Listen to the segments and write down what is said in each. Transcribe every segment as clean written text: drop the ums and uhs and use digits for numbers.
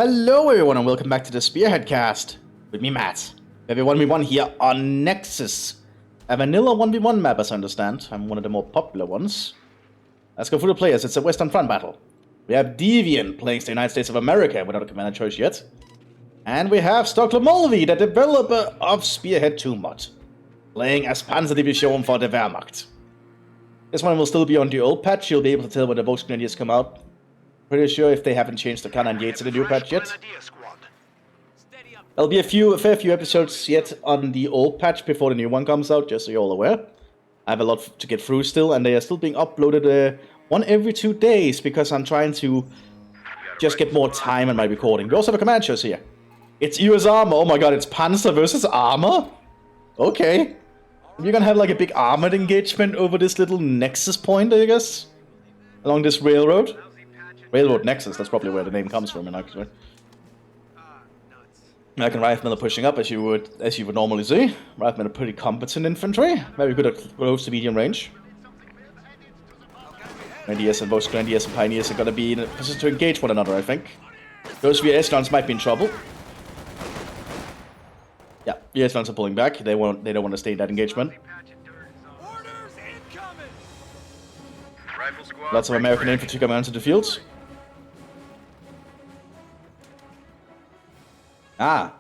Hello everyone and welcome back to the Spearhead cast with me Matt. We have a 1v1 here on Nexus. A vanilla 1v1 map as I understand. I'm one of the more popular ones. Let's go through the players. It's a Western Front battle. We have Deviant playing the United States of America without a commander choice yet. And we have Stockholm Mulvey, the developer of Spearhead 2 mod, playing as Panzerdivision for the Wehrmacht. This one will still be on the old patch. You'll be able to tell when the Volksgrenadiers come out. Pretty sure if they haven't changed the canon yet to the new patch yet. There'll be a fair few episodes yet on the old patch before the new one comes out, just so you're all aware. I have a lot to get through still, and they are still being uploaded one every 2 days, because I'm trying to just get more time in my recording. We also have a command choice here. It's US Armor. Oh my god, it's Panzer versus Armor? Okay. You're gonna have like a big armored engagement over this little nexus point, I guess? Along this railroad? Railroad Nexus, that's probably where the name comes from, actually. American Riflemen are pushing up, as you would normally see. Riflemen are pretty competent infantry, very good at close to medium range. Grenadiers and both Grenadiers and Pioneers are going to be in a position to engage one another, I think. Those VS guns might be in trouble. Yeah, VS guns are pulling back. They don't want to stay in that engagement. Lots of American infantry coming onto the fields. Ah,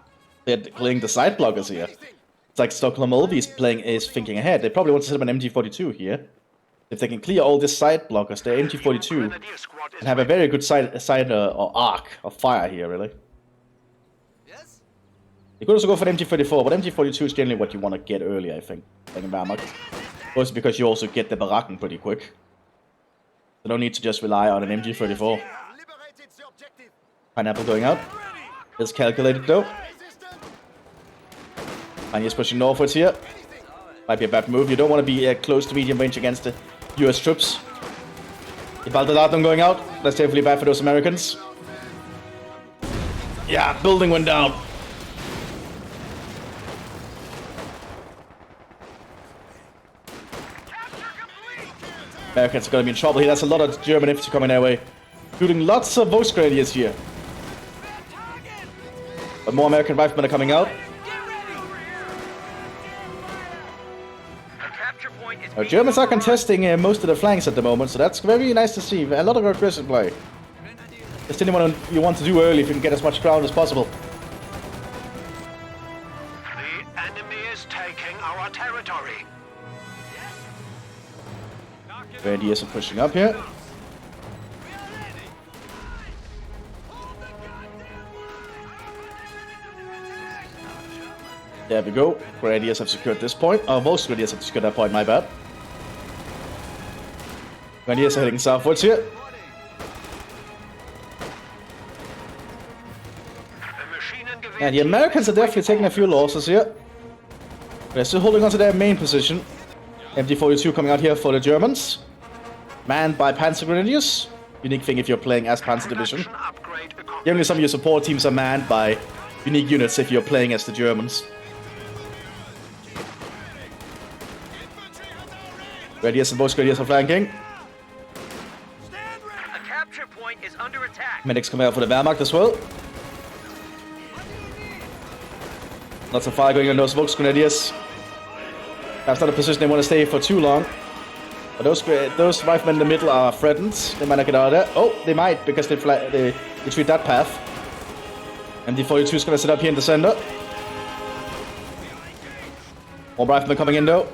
they're playing the side blockers here. It's like Stockholm Mulvey is thinking ahead. They probably want to set up an MG42 here. If they can clear all these side blockers, their MG42 can have a very good side or arc of fire here, really. You could also go for the MG34, but MG42 is generally what you want to get early, I think, playing in Wehrmacht. Also because you also get the Baracken pretty quick. So no need to just rely on an MG34. Pineapple going out. It's calculated though. And he's pushing northwards here. Might be a bad move. You don't want to be close to medium range against the US troops. The Baltadatum going out. That's definitely bad for those Americans. Yeah, building went down. Americans are going to be in trouble here. That's a lot of German infantry coming their way. Shooting lots of Volksgrenadiers here. But more American riflemen are coming out. Our Germans are contesting most of the flanks at the moment, so that's very nice to see. A lot of aggressive play. Just anyone you want to do early if you can get as much ground as possible. The enemy is taking our territory. Grenadiers are pushing up here. There we go. Grenadiers have secured this point. Oh, most Grenadiers have secured that point, my bad. Grenadiers are heading southwards here. And the Americans are definitely taking a few losses here. They're still holding on to their main position. MG42 coming out here for the Germans. Manned by Panzer Grenadiers. Unique thing if you're playing as Panzer Division. Generally some of your support teams are manned by unique units if you're playing as the Germans. Grenadiers and both Grenadiers are flanking. A capture point is under attack. Medics coming out for the Wehrmacht as well. Lots of fire going on those Volksgrenadiers. That's not a position they want to stay for too long. But those riflemen in the middle are threatened. They might not get out of there. Oh, they might, because they treat that path. And MD42 is going to sit up here in the center. More riflemen coming in though.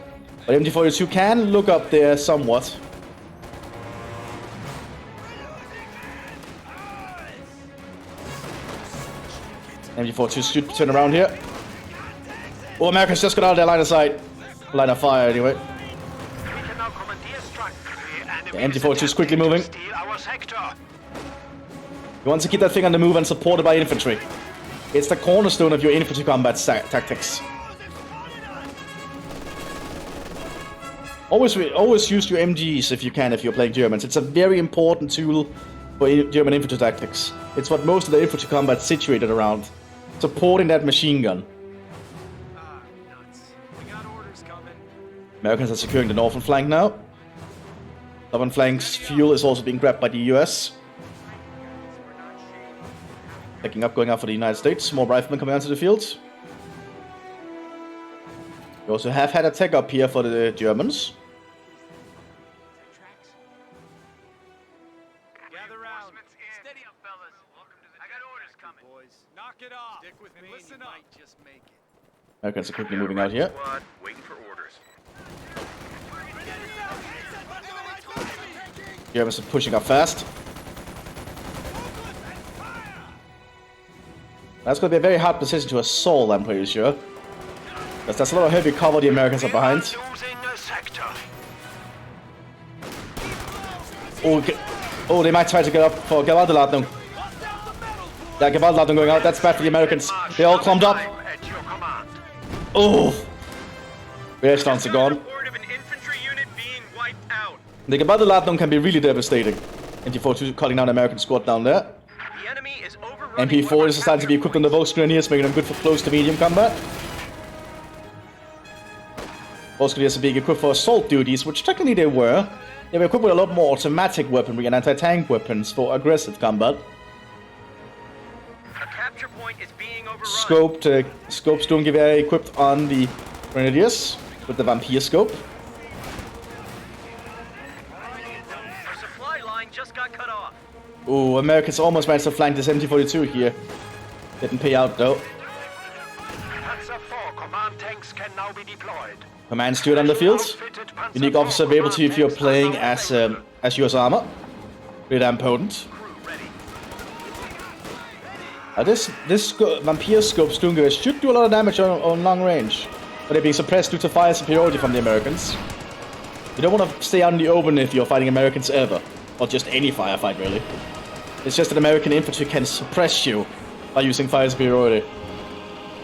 But MD42 can look up there somewhat. MD42 should turn around here. Oh, Americans just got out of their line of sight. Line of fire anyway. The MD42 is quickly moving. You want to keep that thing on the move and supported by infantry. It's the cornerstone of your infantry combat tactics. Always use your MGs if you can, if you're playing Germans. It's a very important tool for German infantry tactics. It's what most of the infantry combat is situated around. Supporting that machine gun. Americans are securing the northern flank now. Southern flank's fuel is also being grabbed by the US. Picking up, going out for the United States. More riflemen coming onto the field. We also have had a tech up here for the Germans. Gather round. Steady up, fellas. Welcome to the I got orders coming. Boys, knock it off. Stick with me. Listen up. Might just make it. Americans are quickly moving out here. Squad, waiting for orders. Germans are pushing up fast. That's going to be a very hard position to assault, I'm pretty sure. Because there's a lot of heavy cover the Americans are behind. Losing a sector. Oh, they might try to get up for Gewaltladung. Yeah, Gewaltladung going out. That's bad for the Americans. They're all clumped up. At your command. Oh! Their stunts are gone. Report of an infantry unit being wiped out. The Gewaltladung can be really devastating. MP4 cutting down the American squad down there. The enemy is overrunning. MP4 is starting to be equipped on the Volksgrenadiers, making them good for close to medium combat. Volksgrenadiers are being equipped for assault duties, which technically they were. They were equipped with a lot more automatic weaponry and anti-tank weapons for aggressive combat. A capture point is being overrun. Scope Sturmgewehr equipped on the Grenadiers with the Vampire scope. Our supply line just got cut off. Ooh, Americans almost managed to flank this MT-42 here. Didn't pay out though. Panzer IV command tanks can now be deployed. Command steward on the field. Unique officer availability if you're playing as US Armor. Pretty damn potent. This Vampire scope Sturmgewehr should do a lot of damage on long range, but they're being suppressed due to fire superiority from the Americans. You don't want to stay out in the open if you're fighting Americans ever, or just any firefight really. It's just that American infantry can suppress you by using fire superiority,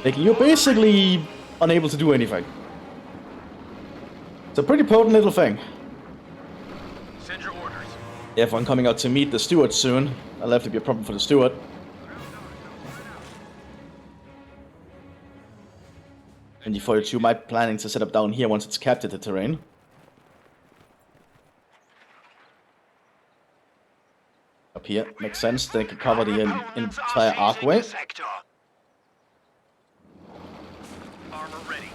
making you basically unable to do anything. It's a pretty potent little thing. Send your orders. Everyone coming out to meet the steward soon. That'll have to be a problem for the steward. And the 42 might be planning to set up down here once it's captured the terrain. Up here, makes sense. They can cover the entire arcway. Armor ready.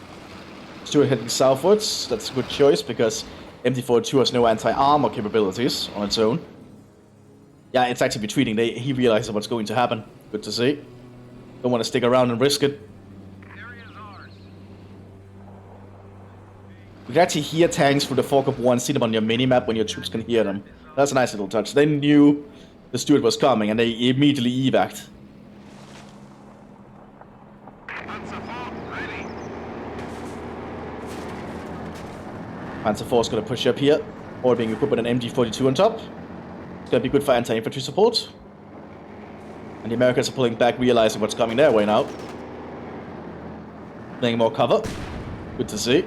Steward heading southwards. That's a good choice because MT-42 has no anti-armor capabilities on its own. Yeah, it's actually retreating. He realizes what's going to happen. Good to see. Don't want to stick around and risk it. You can actually hear tanks through the fog of war and see them on your minimap when your troops can hear them. That's a nice little touch. They knew the steward was coming and they immediately evac'd. Panzer IV is going to push up here, or being equipped with an MG-42 on top. It's going to be good for anti-infantry support. And the Americans are pulling back, realizing what's coming their way now. Playing more cover. Good to see.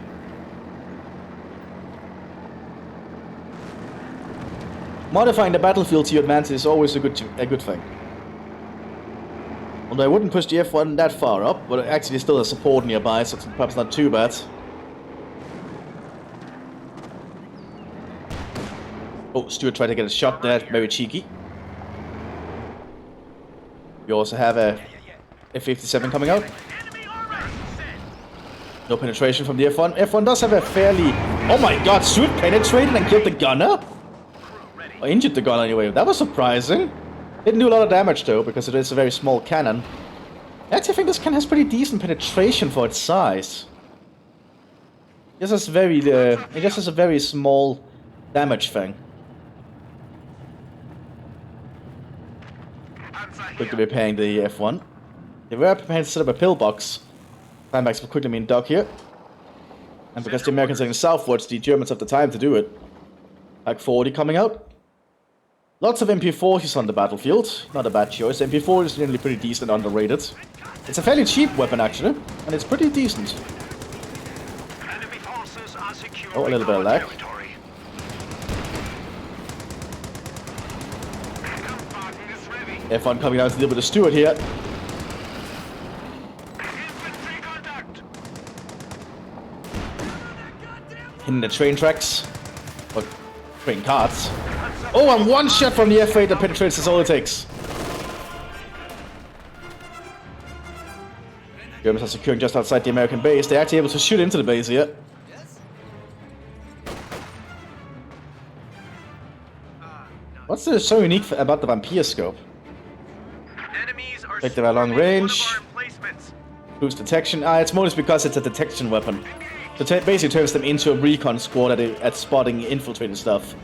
Modifying the battlefield to your advantage is always a good thing. Although I wouldn't push the F1 that far up, but actually still has support nearby, so it's perhaps not too bad. Oh, Stuart tried to get a shot there, very cheeky. We also have a F-57 coming out. No penetration from the F1. F1 does have a fairly... Oh my god, Stuart penetrated and killed the gunner? Or injured the gunner anyway. That was surprising. Didn't do a lot of damage though, because it is a very small cannon. I actually think this cannon has pretty decent penetration for its size. It just has a very small damage thing. Quickly repairing the F1. They were preparing to set up a pillbox. Timebacks will quickly being dug here. And because the Americans are heading southwards, the Germans have the time to do it. Pack 40 coming out. Lots of MP40s on the battlefield. Not a bad choice. MP40 is generally pretty decent and underrated. It's a fairly cheap weapon actually, and it's pretty decent. Oh, a little bit of lag. F1 coming out to deal with the steward here. Hitting the train tracks. Or train carts. Oh, and one shot from the F8 that penetrates is all it takes. Germans are securing just outside the American base. They're actually able to shoot into the base here. What's so unique about the Vampire scope? Effective at long range. Boost detection. It's more just because it's a detection weapon. So it basically turns them into a recon squad at spotting infiltrating stuff.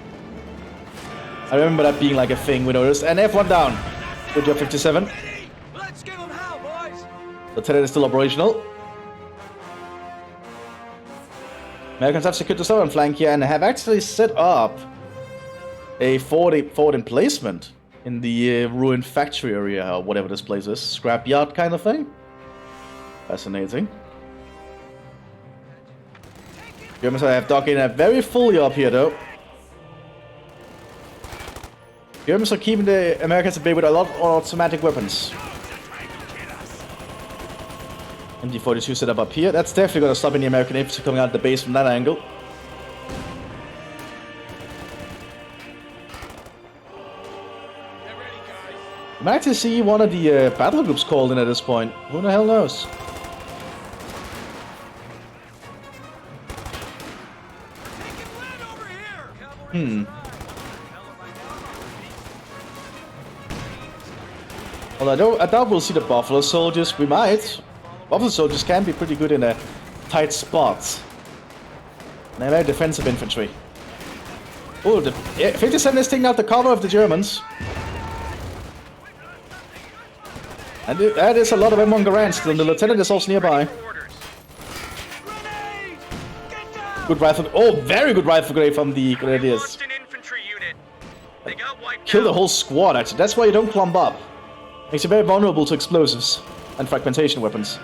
I remember that being like a thing we noticed. And F1 down. Good job, 57. Let's give them hell, boys. The Tenet is still operational. Americans have secured the southern flank here and have actually set up a forward emplacement in the ruined factory area, or whatever this place is. Scrapyard kind of thing. Fascinating. Germans have dug in very fully up here, though. Germans are keeping the Americans at bay with a lot of automatic weapons. MD-42 set up here. That's definitely going to stop any American infantry coming out of the base from that angle. You might actually see one of the battle groups called in at this point. Who the hell knows? Although I doubt we'll see the Buffalo soldiers. We might. Buffalo soldiers can be pretty good in a tight spots. They're very defensive infantry. Oh, the 57 is taking out the cover of the Germans. And that is a lot of M1 Garands still, and the lieutenant is also nearby. Good rifle. Oh, very good rifle grenade from the Grenadiers. Kill the whole squad, actually. That's why you don't clump up. Makes you very vulnerable to explosives and fragmentation weapons.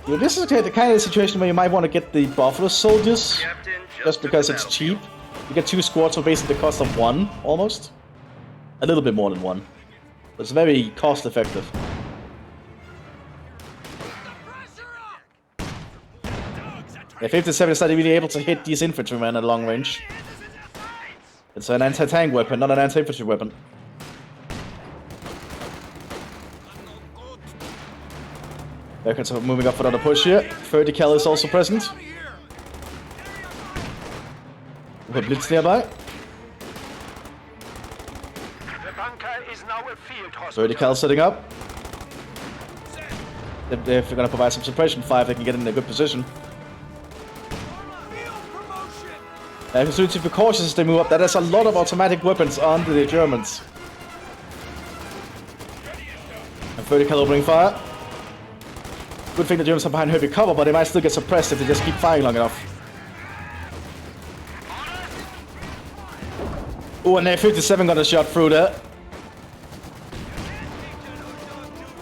Yeah, this is the kind of situation where you might want to get the Buffalo soldiers, just because it's cheap. You get 2 squads for basically the cost of 1, almost. A little bit more than 1. It's very cost effective. Yeah, 57 is not really able to hit these infantrymen at long range. It's an anti-tank weapon, not an anti-infantry weapon. Americans are moving up for another push here. 30 cal is also present. We have Blitz nearby. 30 cal setting up. If they're going to provide some suppression fire, they can get in a good position. So need to be cautious as they move up. That is a lot of automatic weapons on the Germans. And 30 cal opening fire. Good thing the Germans are behind heavy cover, but they might still get suppressed if they just keep firing long enough. Oh, and their 57 got a shot through there.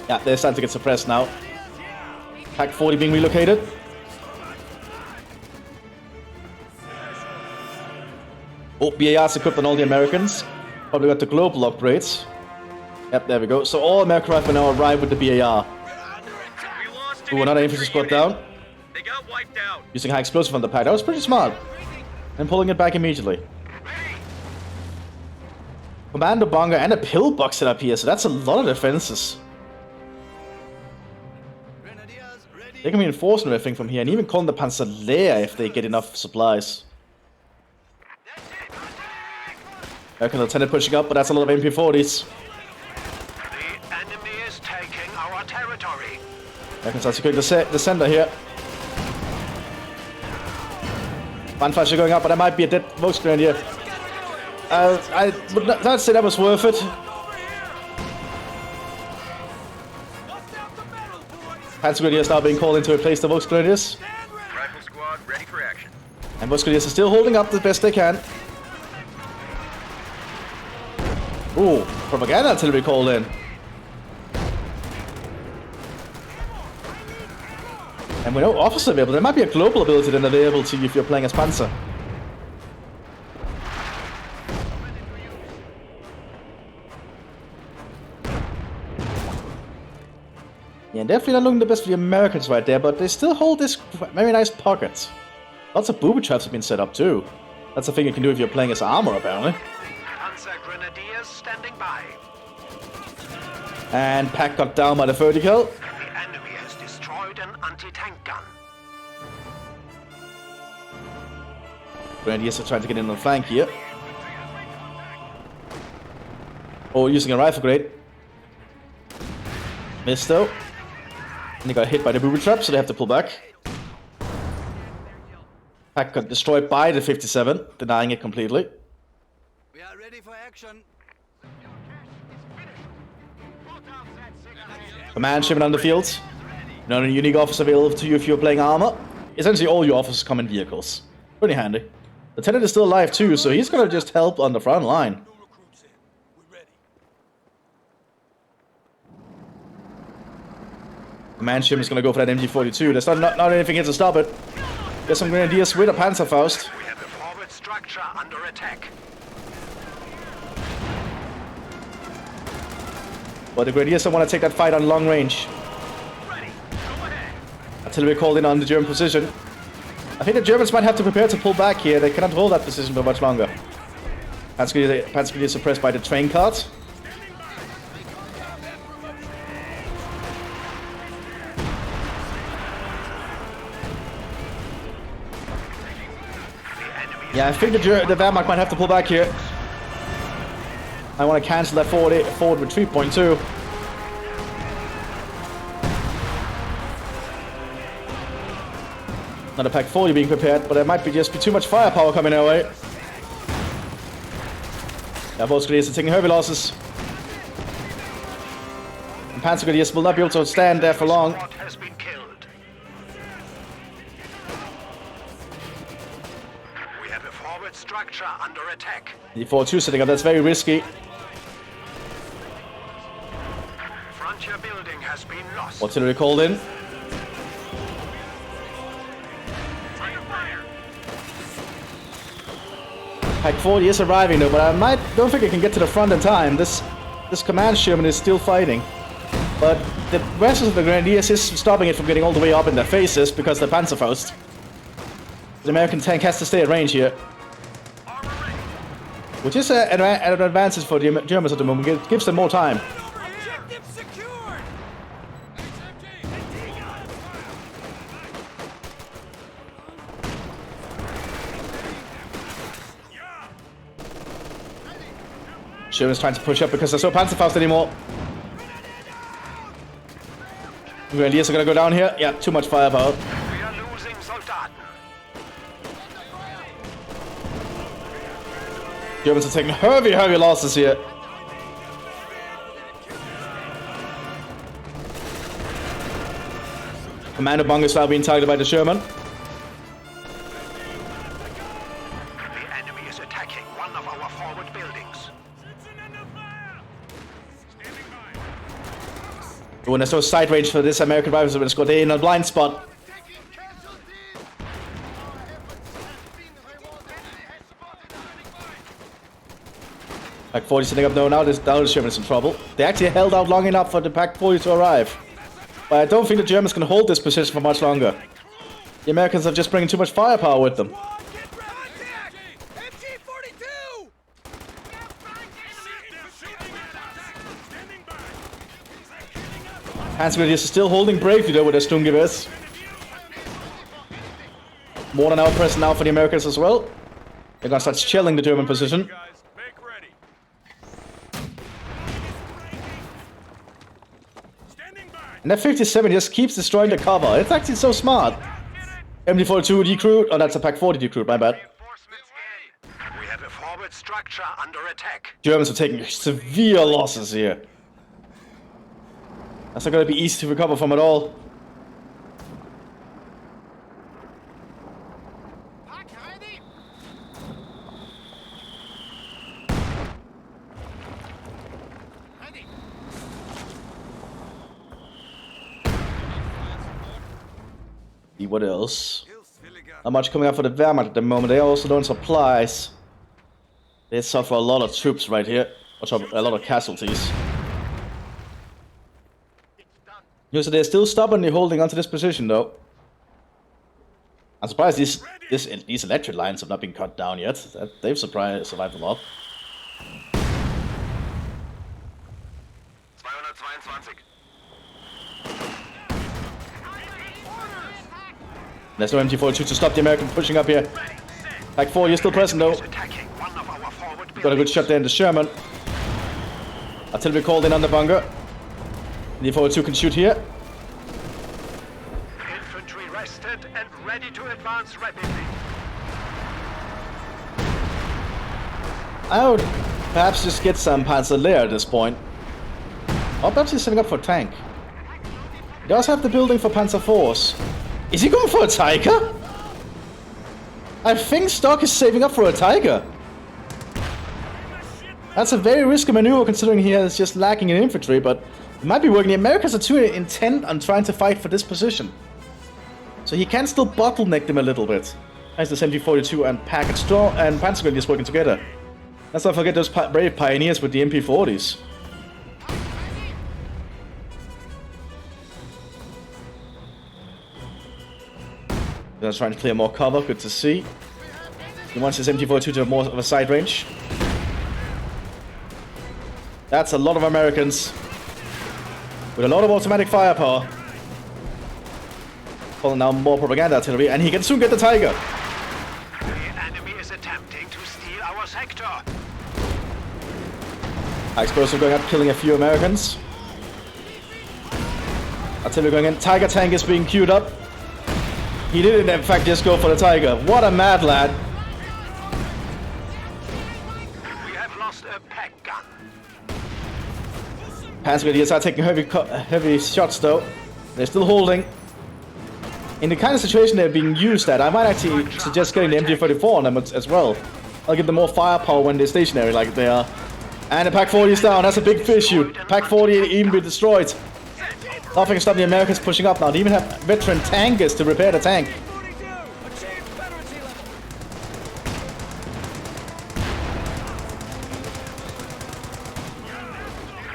Yeah, they're starting to get suppressed now. Pack 40 being relocated. Oh, BAR's equipped on all the Americans. Probably got the global upgrades. Yep, there we go. So all American riflemen now arrive with the BAR. Ooh, another infantry squad down. They got wiped out. Using high explosive on the pack. That was pretty smart. And pulling it back immediately. Commando bunker and a pillbox set up here, so that's a lot of defenses. They can reinforce everything from here, and even call them the Panzerlehr if they get enough supplies. American lieutenant pushing up, but that's a lot of MP40s. The enemy is taking our territory. Americans are securing the center here. Gunfire going up, but there might be a dead Volksgrenadier here. I would not say that was worth it. Panzergrenadiers now being called in to replace the Volksgrenadiers. Rifle squad ready for action. And Volksgrenadiers are still holding up the best they can. Ooh, propaganda artillery called in. And we know officer available. There might be a global ability then available to you if you're playing as Panzer. Yeah, definitely not looking the best for the Americans right there, but they still hold this very nice pocket. Lots of booby traps have been set up too. That's a thing you can do if you're playing as armor, apparently. Panzer Grenadiers standing by. And Pack got down by the vertical. The enemy has destroyed an anti-tank gun. Grenadiers are trying to get in on the flank here. Oh, using a rifle grade. Missed though. And they got hit by the booby trap, so they have to pull back. Pack got destroyed by the 57, denying it completely. We are ready for action. Command shipment on the field. Not a unique officer available to you if you're playing armor. Essentially all your officers come in vehicles. Pretty handy. Lieutenant is still alive too, so he's gonna just help on the front line. Command shipment is gonna go for that MG42. There's not anything here to stop it. There's some grenadiers with a Panzerfaust. We have a forward structure under attack. But the grenadiers don't want to take that fight on long range. Artillery called in on the German position. I think the Germans might have to prepare to pull back here. They cannot hold that position for much longer. Panzer is suppressed by the train cart. Yeah, I think the Wehrmacht might have to pull back here. I want to cancel that forward retreat point too. Not a Pack 40 being prepared, but there might be just too much firepower coming our way. Yeah, both grenadiers are taking heavy losses. And Panzer grenadiers will not be able to stand there for long. Has been killed. We have a forward structure under attack. The 4-2 setting up, that's very risky. Frontier building has been lost. Artillery called in. Pack 40 is arriving though, but I don't think I can get to the front in time. This command Sherman is still fighting. But the rest of the Grenadiers is stopping it from getting all the way up in their faces because they're Panzerfaust. The American tank has to stay at range here. Which is an advantage for the Germans at the moment. It gives them more time. Objective secured. Germans trying to push up because there's no Panzerfaust anymore. The Grenadiers are gonna go down here. Yeah, too much firepower. We are losing Soldaten. Germans are taking heavy losses here. Commander Bung is now being targeted by the Sherman. The enemy is attacking one of our forward buildings. When there's no sight range for this American rifles, we're just got in a blind spot. Pack 40 setting up. No, now the Sherman is in trouble. They actually held out long enough for the Pack 40 to arrive. But I don't think the Germans can hold this position for much longer. The Americans are just bringing too much firepower with them. Panzer Grenadiers are still holding bravely though with their Sturmgewehrs. More than our present now for the Americans as well. They're gonna start shelling the German position. And that 57 just keeps destroying the cover. It's actually so smart. MD42 decruit. Oh, that's a Pack 40 decruit, my bad. We have a forward structure under attack. Germans are taking severe losses here. That's not gonna be easy to recover from at all. What else? Not much coming out for the Wehrmacht at the moment. They are also doing supplies. They suffer a lot of troops right here. A lot of casualties. So they're still stubbornly holding onto this position though. I'm surprised these electric lines have not been cut down yet. They've survived a lot. There's no MG42 to stop the American pushing up here. Pack 4, you're still present though. Got a good shot there in the Sherman. Artillery called in on the bunker. The 42 can shoot here. Infantry rested and ready to advance rapidly. I would perhaps just get some Panzer Lehr at this point. Or perhaps he's setting up for a tank. He does have the building for Panzer IVs. Is he going for a Tiger? I think Stock is saving up for a Tiger. That's a very risky maneuver considering he is just lacking in infantry, but it might be working. The Americans are too intent on trying to fight for this position. So he can still bottleneck them a little bit. As the MG42 and Packet Straw and Panzer Grenadiers working together. Let's not forget those brave pioneers with the MP40s. They're trying to clear more cover, good to see. He wants his MG42 to have more of a side range. That's a lot of Americans. With a lot of automatic firepower. Pulling down more propaganda artillery, and he can soon get the Tiger. The enemy is attempting to steal our sector. High explosive going up, killing a few Americans. Artillery going in. Tiger tank is being queued up. He didn't in fact just go for the Tiger. What a mad lad. We have lost a pack gun. Panzer Grenadiers are taking heavy shots though. They're still holding. In the kind of situation they're being used at, I might actually suggest getting the MG44 on them as well. I'll give them more firepower when they're stationary like they are. And the Pack 40 is down. That's a big fish shoot. Pack 40 even been destroyed. Nothing can stop the Americans pushing up now. They even have veteran tankers to repair the tank.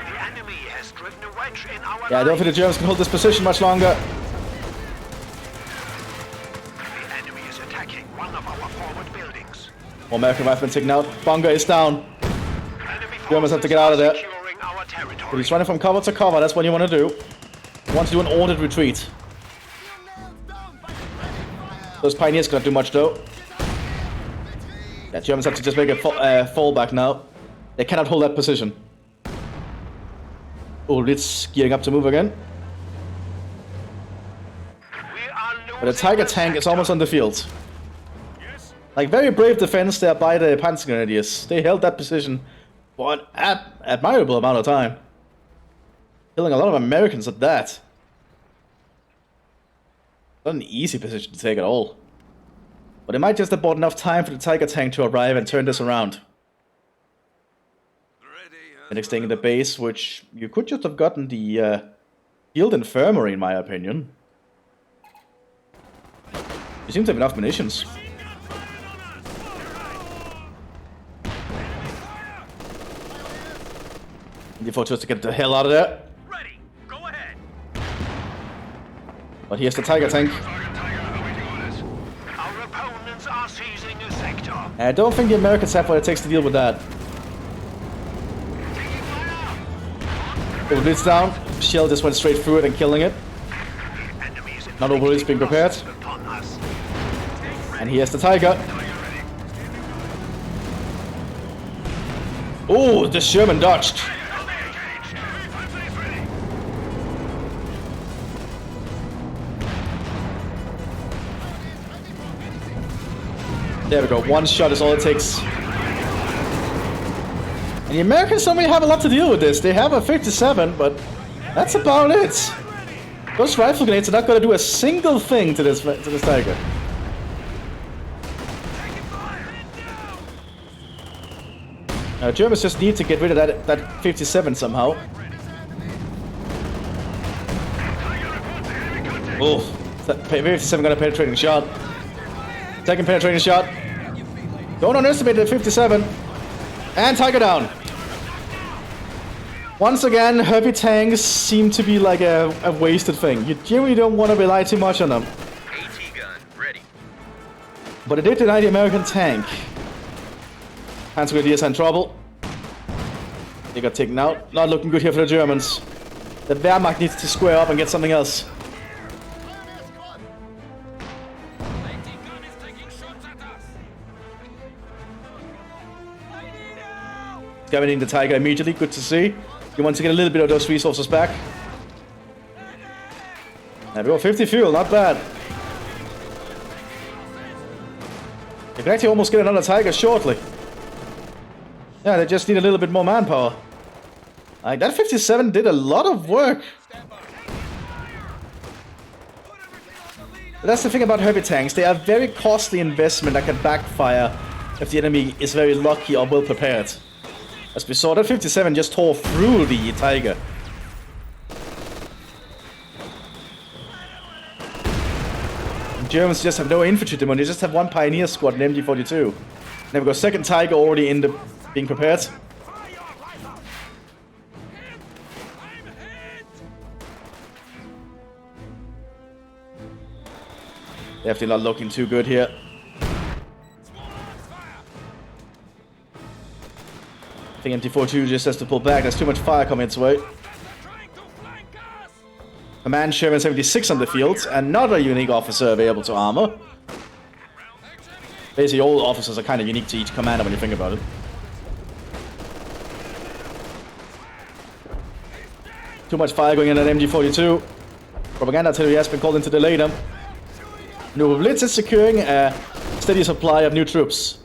The enemy has driven a wedge in our Yeah, I don't think the Germans can hold this position much longer. The enemy is attacking one of our forward buildings. More American riflemen taken out. Bunker is down. Enemy Germans have to get forces out of there. are securing our territory. But he's running from cover to cover. That's what you want to do. You want to do an ordered retreat. Those pioneers cannot do much though. Yeah, Germans have to just make a fallback now. They cannot hold that position. Oh, it's gearing up to move again. We are But the Tiger tank is almost on the field. Like, very brave defense there by the Panzer Grenadiers. They held that position for an admirable amount of time. Killing a lot of Americans at that. Not an easy position to take at all. But they might just have bought enough time for the Tiger tank to arrive and turn this around. And extending the base, which you could just have gotten the field infirmary, in my opinion. You seem to have enough munitions. The fortress to get the hell out of there. Ready. Go ahead. But here's the Tiger tank. Our opponents are seizing a sector. I don't think the Americans have what it takes to deal with that. Blitz down. Shell just went straight through it and killing it. Not all bullets being prepared. And here's the Tiger. Oh, the Sherman dodged. There we go. One shot is all it takes. And the Americans don't really have a lot to deal with this. They have a 57, but that's about it. Those rifle grenades are not going to do a single thing to this Tiger. Germans just need to get rid of that 57 somehow. Oh, that 57 got a penetrating shot. Second penetrating shot. Don't underestimate the 57. And Tiger down. Once again, heavy tanks seem to be like a wasted thing. You generally don't want to rely too much on them. AT gun ready. But it did deny the American tank. Panzer Grenadiers are in trouble. They got taken out. Not looking good here for the Germans. The Wehrmacht needs to square up and get something else. Scavenging the Tiger immediately, good to see. You want to get a little bit of those resources back. There we go, 50 fuel, not bad. You can actually almost get another Tiger shortly. Yeah, they just need a little bit more manpower. Like, that 57 did a lot of work. But that's the thing about heavy tanks. They are very costly investment that can backfire if the enemy is very lucky or well prepared. As we saw, that 57 just tore through the Tiger. The Germans just have no infantry demand. They just have one pioneer squad in MG42. Then we've got second Tiger already in the being prepared. Definitely not looking too good here. I think MT42 just has to pull back. There's too much fire coming its way. Command Sherman 76 on the field. Another unique officer available to armor. Basically, all officers are kind of unique to each commander when you think about it. Too much fire going in at MG42. Propaganda artillery has been called in to delay them. New Blitz is securing a steady supply of new troops.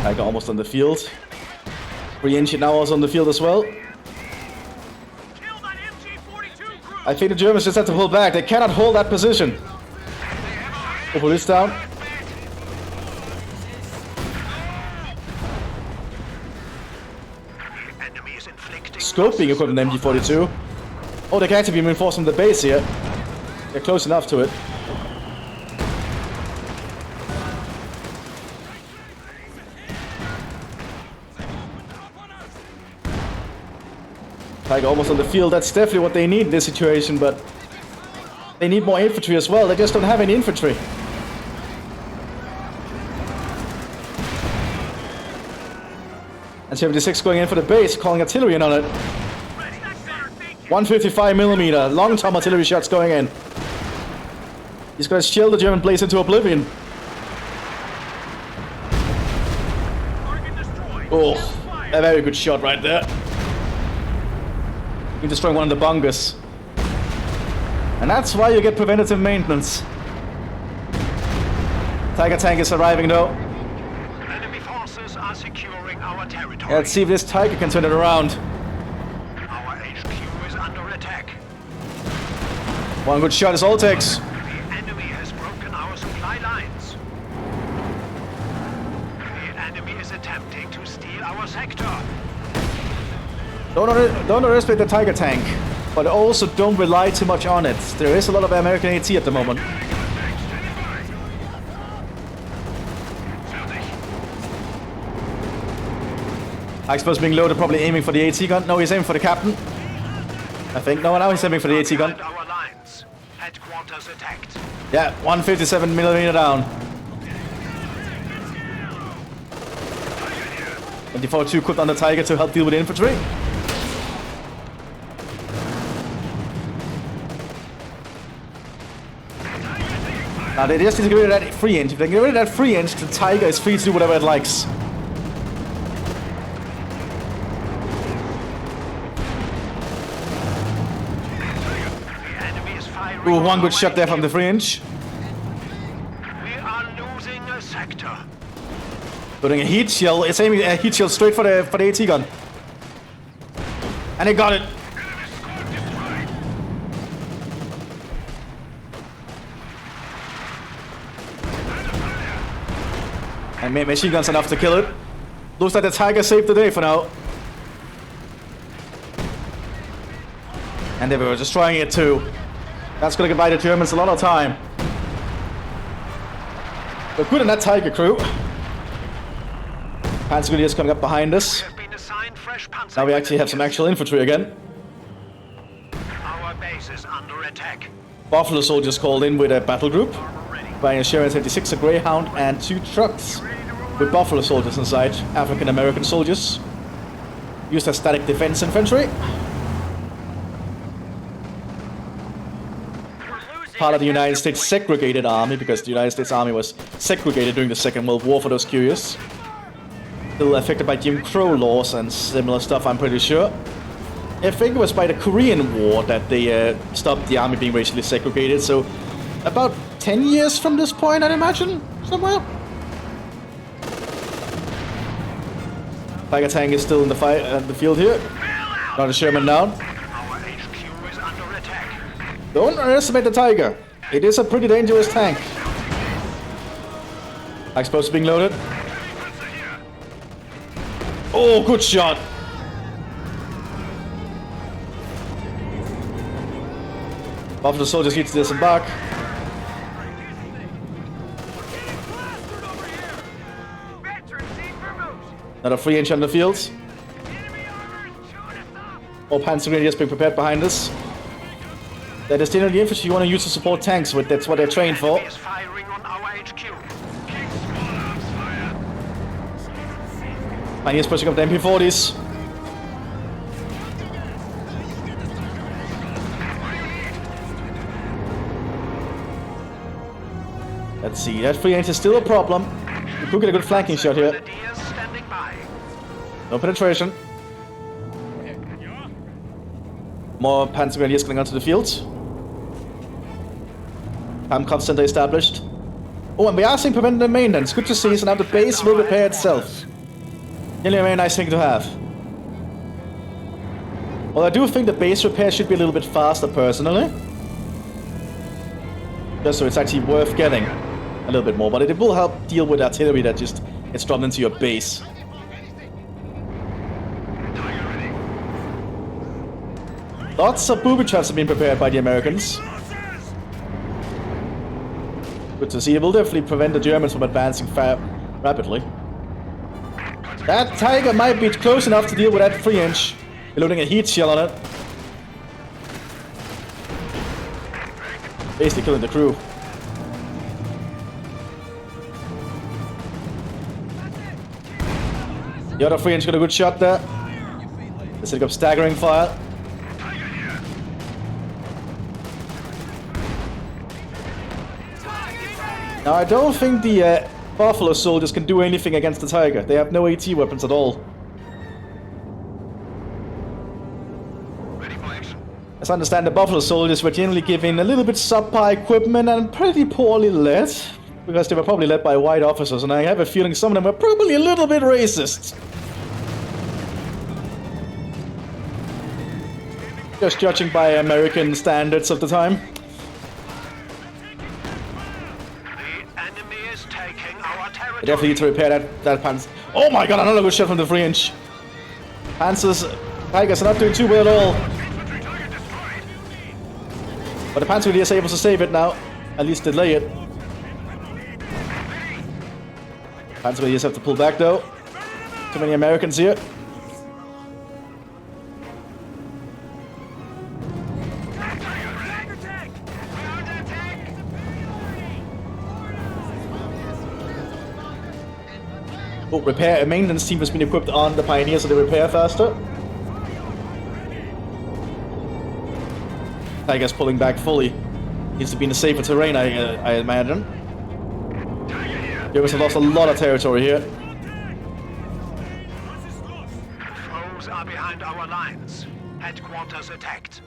Tiger almost on the field. 3 inch now also on the field as well. I think the Germans just have to pull back. They cannot hold that position. We'll pull this down. Scope being equipped in MG42. Oh, they can actually be reinforced from the base here. They're close enough to it. Tiger almost on the field. That's definitely what they need in this situation, but they need more infantry as well. They just don't have any infantry. And 76 going in for the base, calling artillery in on it. 155mm, long-term artillery shots going in. He's gonna shield the German place into oblivion. Oh, a very good shot right there. You destroy one of the bunkers. And that's why you get preventative maintenance. Tiger tank is arriving though. Enemy forces are securing our territory. Let's see if this Tiger can turn it around. Our HQ is under attack. One good shot is all it takes. The enemy has broken our supply lines. The enemy is attempting to steal our sector. Don't underestimate the Tiger tank, but also don't rely too much on it. There is a lot of American AT at the moment. Expos being loaded, probably aiming for the AT gun. No, he's aiming for the captain. I think. No, now he's aiming for the AT gun. Our lines. Headquarters attacked. Yeah, 157mm down. 24-2 put on the Tiger to help deal with the infantry. Now they just need to get rid of that free inch. If they can get rid of that free inch, the Tiger is free to do whatever it likes. Ooh, one good shot there from the free inch. We are losing a sector. Putting a heat shield. It's aiming a heat shield straight for the AT gun. And they got it. And machine guns enough to kill it. Looks like the Tiger saved the day for now. And they were destroying it too. That's gonna buy the Germans a lot of time. They're good in that Tiger crew. Panzer is coming up behind us. Now we actually have some actual infantry again. Our base is under attack. Buffalo soldiers called in with a battle group. By Sherman 76, a Greyhound, and 2 trucks with Buffalo soldiers inside, African American soldiers. Used as static defense infantry. Part of the United States segregated army, because the United States Army was segregated during the Second World War, for those curious. Still affected by Jim Crow laws and similar stuff, I'm pretty sure. I think it was by the Korean War that they stopped the army being racially segregated, so about 10 years from this point, I'd imagine, somewhere. Tiger tank is still in the fight the field here. Not a Sherman down. Our HQ is under attack. Don't underestimate the Tiger. It is a pretty dangerous tank. Explosives being loaded. Oh, good shot. Buffalo soldiers need to disembark. Another 3-inch on the field. More panzer grenadiers being prepared behind us. That is the infantry you want to use to support tanks with. That's what they're trained for. Is firing on our HQ. Pioneers pushing up the MP40s. Let's see, that 3-inch is still a problem. We could get a good flanking shot here. No penetration. More panzer grenadiers coming onto the field. PAM center established. Oh, and we are seeing preventive maintenance. Good to see, so now the base will repair itself. Really a very nice thing to have. Well, I do think the base repair should be a little bit faster, personally. Just so it's actually worth getting a little bit more, but it will help deal with artillery that just gets dropped into your base. Lots of booby traps have been prepared by the Americans. Good to see. It will definitely prevent the Germans from advancing rapidly. That Tiger might be close enough to deal with that 3-inch. Loading a heat shell on it. Basically killing the crew. The other 3-inch got a good shot there. They're setting up staggering fire. Now, I don't think the Buffalo soldiers can do anything against the Tiger. They have no AT weapons at all. As I understand, the Buffalo soldiers were generally given a little bit subpar equipment and pretty poorly led. Because they were probably led by white officers, and I have a feeling some of them were probably a little bit racist. Just judging by American standards of the time. We definitely need to repair that Panzer. Oh my god, another good shot from the 3-inch. Panzers, Tigers are not doing too well at all. But the Panzer Grenadiers are able to save it now. At least delay it. Panzer Grenadiers have to pull back though. Too many Americans here. Oh, repair, a maintenance team has been equipped on the Pioneers so they repair faster. Tiger's pulling back fully. Needs to be in a safer terrain, I imagine. Germans have lost a lot of territory here. Foes are behind our lines. Headquarters attacked.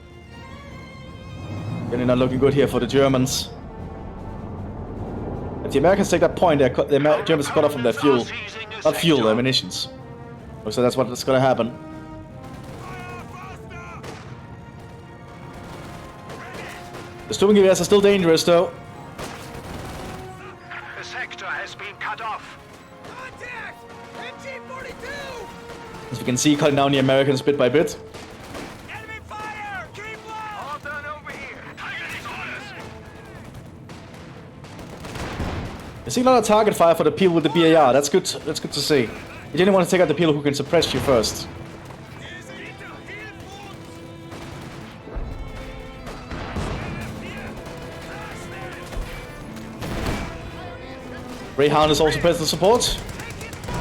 Really not looking good here for the Germans. If the Americans take that point, the Germans cut off from their fuel. Not fuel, their munitions. So that's what's gonna happen. The Storming Gewehr are still dangerous though. The sector has been cut off. Contact! MG-42! As we can see, cutting down the Americans bit by bit. Enemy fire! Keep low! All done over here. You see a lot of target fire for the people with the BAR. That's good. That's good to see. You didn't want to take out the people who can suppress you first. Greyhound is also present support.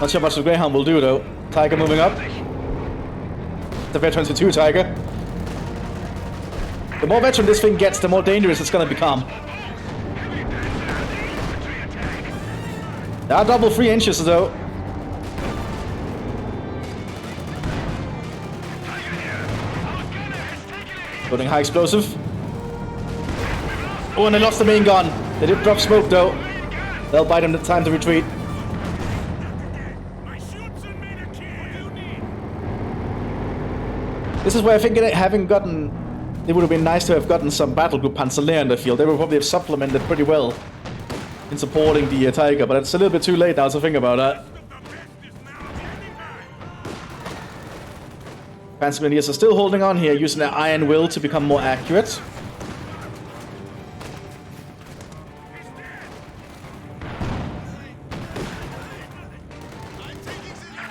Not sure much the Greyhound will do though. Tiger moving up. The veteran to 2 Tiger. The more veteran this thing gets, the more dangerous it's gonna become. There are double 3 inches though. Loading high explosive. Oh, and they lost the main gun. They did drop smoke though. They'll buy them the time to retreat. This is where I think it would have been nice to have gotten some battle group Panzerlehr in the field. They would probably have supplemented pretty well in supporting the Tiger, but it's a little bit too late now to think about that. Panzergrenadiers are still holding on here, using their iron will to become more accurate.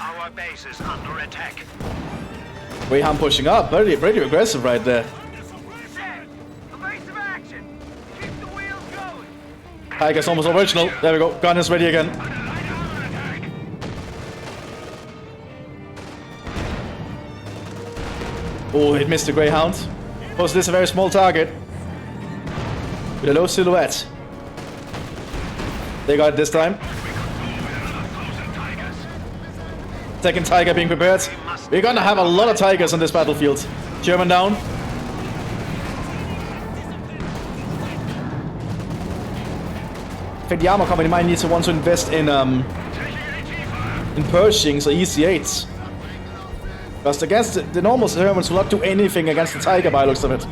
Our base is under attack. Greyhound pushing up, very aggressive right there. Evasive action. Keep the wheels going. Tiger's almost original. There we go. Gun is ready again. Oh, it missed the Greyhound. Was this a very small target? With a low silhouette. They got it this time. Second Tiger being prepared. We're gonna have a lot of Tigers on this battlefield. German down. I think the armor company might need to want to invest in Pershings or EC8s. Because against the normal Germans will not do anything against the Tiger by the looks of it.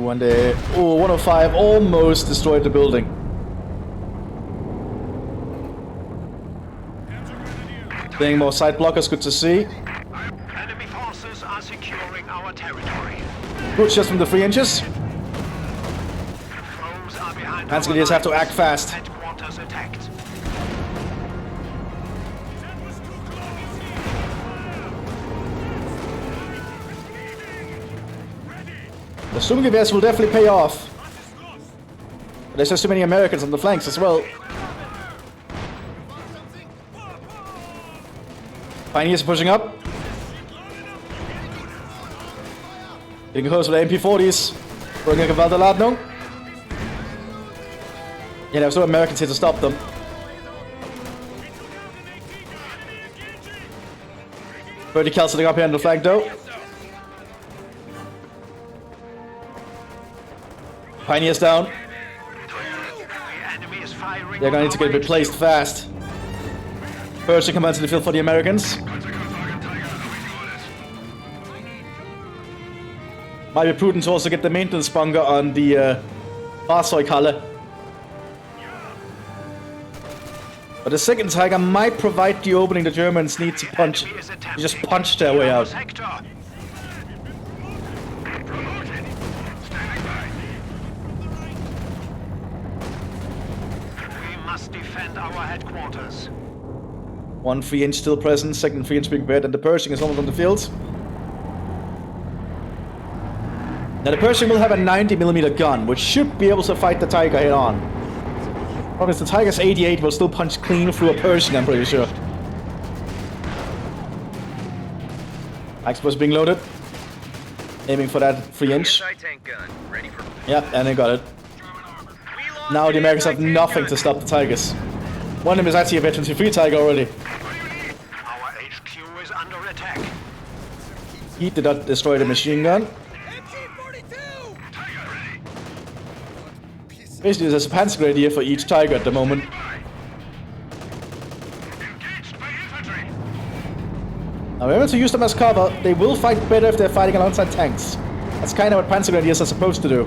Ooh, and 105 almost destroyed the building. Seeing more side blockers, good to see. Enemy forces are securing our territory. Good shots from the 3 inches. Foes are behind. Panzergrenadiers have to act fast. Headquarters attacked. The Sturmgewehrs will definitely pay off. But there's just too many Americans on the flanks as well. Pioneers are pushing up. Getting close with the MP40s. Bringing a Gewalterladung. Yeah, there's no Americans here to stop them. Vertical sitting up here on the flank though. Pioneers down. The enemy is firing. They're gonna need to get replaced fast. Pershing commands in the field for the Americans. Might be prudent to also get the maintenance bunker on the Fahrzeughalle. But the second Tiger might provide the opening the Germans need to punch. To just punch their way out. We must defend our headquarters. 1 3-inch still present, second 3-inch being prepared, and the Pershing is almost on the field. Now the Pershing will have a 90mm gun, which should be able to fight the Tiger head on. Problem is the Tiger's 88 will still punch clean through a Pershing, I'm pretty sure. Explosive being loaded. Aiming for that 3-inch. Yep, and they got it. Now the Americans have nothing to stop the Tigers. One of them is actually a veteran 3 Tiger already. Our HQ is under attack. He did not destroy the machine gun. Basically, there's a Panzergrenadier for each Tiger at the moment. Now remember to use them as cover. They will fight better if they're fighting alongside tanks. That's kind of what Panzergrenadiers are supposed to do.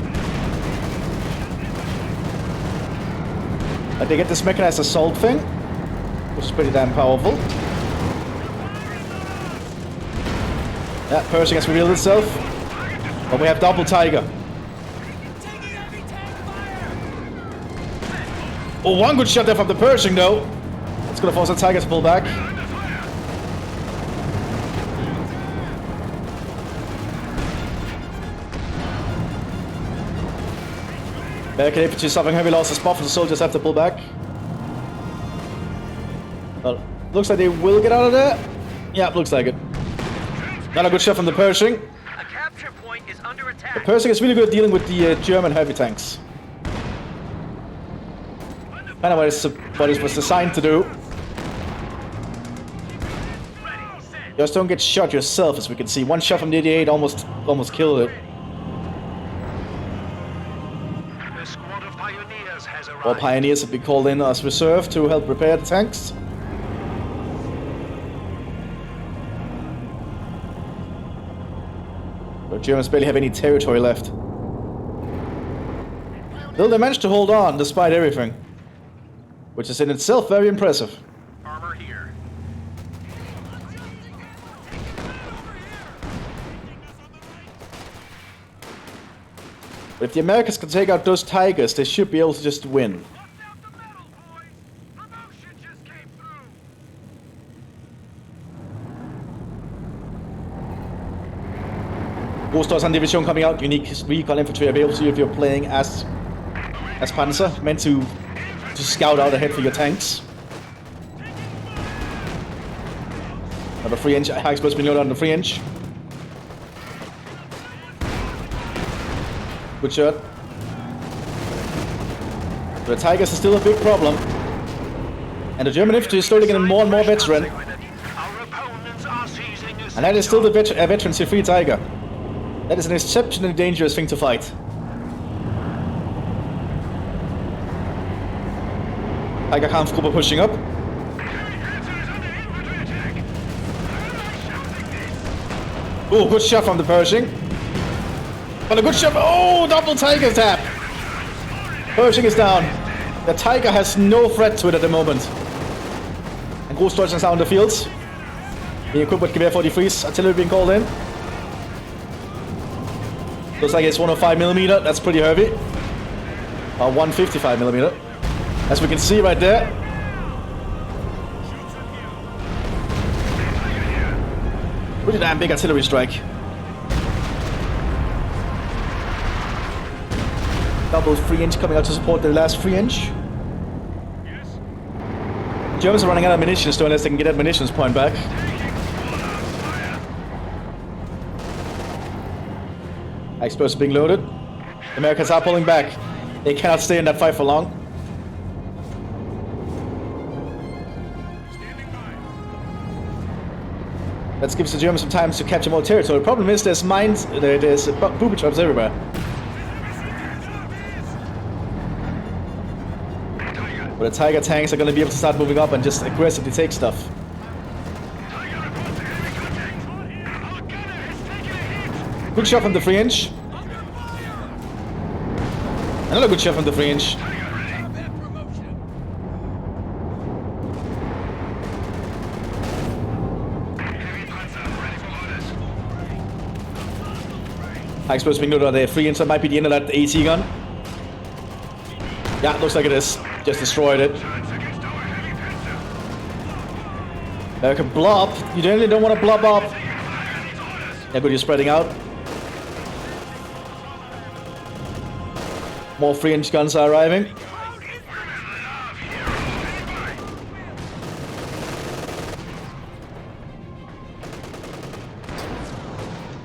But they get this mechanized assault thing, which is pretty damn powerful. Yeah, Pershing has revealed itself. But we have double Tiger. Oh, one good shot there from the Pershing though. It's gonna force the Tiger to pull back. American infantry suffering heavy losses. Buff and the soldiers have to pull back. Well, looks like they will get out of there. Yeah, looks like it. Not a good shot from the Pershing. A capture point is under attack. The Pershing is really good at dealing with the German heavy tanks. Kind of what it was designed to do. Just don't get shot yourself, as we can see. One shot from the 88 almost killed it. The squad of pioneers has arrived. All pioneers have been called in as reserve to help repair the tanks. The Germans barely have any territory left. Still, they managed to hold on despite everything, which is in itself very impressive. Armor here. But if the Americans can take out those Tigers, they should be able to just win. Bust out the metal, boys. Promotion just came through. Großdeutschland Division coming out, unique recon infantry ability if you're playing as Panzer, meant to scout out ahead for your tanks. Another 3-inch, high explosive reload on the 3-inch. Good shot. The Tigers are still a big problem. And the German infantry is slowly getting more and more veteran. Our opponents are seizing us. And that is still the veteran C3 Tiger. That is an exceptionally dangerous thing to fight. Tiger Kampfgruppe pushing up. Oh, good shot from the Pershing. But a good shot. Oh, double Tiger tap. Pershing is down. The Tiger has no threat to it at the moment. And Großdeutschland is out in the fields. Being equipped with Gewehr 43s, artillery being called in. Looks like it's 105mm. That's pretty heavy. 155mm. As we can see right there. Pretty damn big artillery strike. Double 3-inch coming out to support the last 3-inch. Germans are running out of munitions though, unless they can get that munitions point back. Explosives being loaded. The Americans are pulling back. They cannot stay in that fight for long. That gives the Germans some time to capture more territory. The problem is there's mines, there's booby traps everywhere. But the Tiger tanks are going to be able to start moving up and just aggressively take stuff. Good shot from the 3-inch. Another good shot from the 3-inch. High explosive being loaded on the 3-inch. That might be the end of that AT gun. Yeah, looks like it is. Just destroyed it. American blob. You generally don't want to blob up. Yeah, good, you're spreading out. More 3-inch guns are arriving.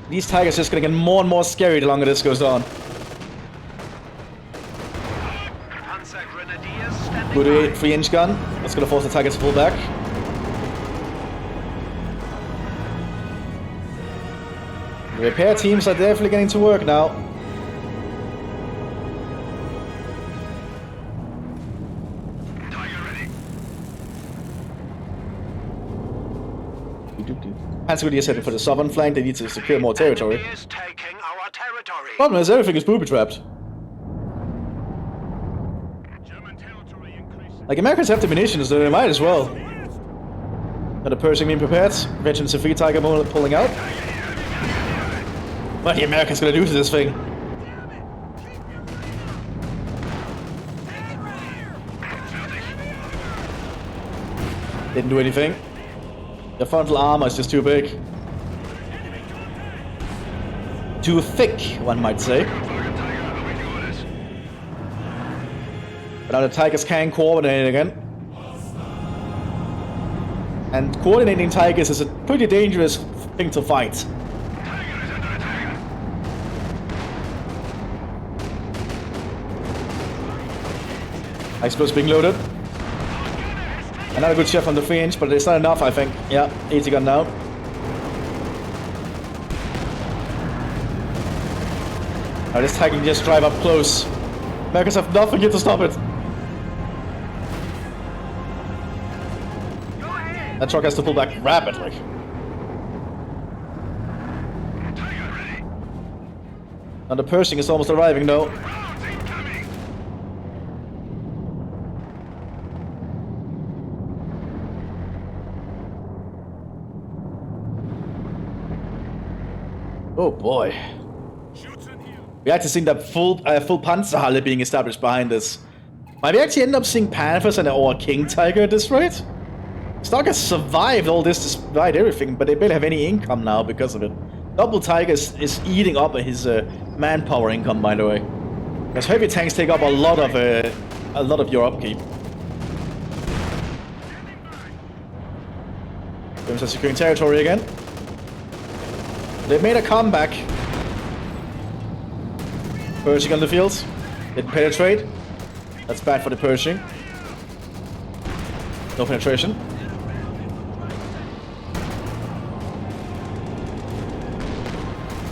These Tigers are just gonna get more and more scary the longer this goes on. Good 3-inch gun. That's gonna force the Tigers to pull back. The repair teams are definitely getting to work now. Panzer is heading for the southern flank. They need to secure more territory. Problem is, everything is booby-trapped. Like, Americans have the munitions, so they might as well. Got the Pershing being prepared. Veteran C3 Tiger pulling out. What are the Americans gonna do to this thing? Didn't do anything. The frontal armor is just too big. Too thick, one might say. But now the Tigers can coordinate again. And coordinating Tigers is a pretty dangerous thing to fight. Explosives being loaded. Another good shot from the 3-inch, but it's not enough, I think. Yeah, 80 gun now. Now this tank can just drive up close. Americans have nothing here to stop it. That truck has to pull back rapidly. Now the Pershing is almost arriving though. Oh boy. We actually seen that full Panzerhalle being established behind us. Might we actually end up seeing Panthers and or King Tiger at this rate? Stock has survived all this despite everything, but they barely have any income now because of it. Double Tiger is eating up his manpower income, by the way. Because heavy tanks take up a lot of your upkeep. Germans are securing territory again. They've made a comeback. Pershing on the fields. Didn't penetrate. That's bad for the Pershing. No penetration.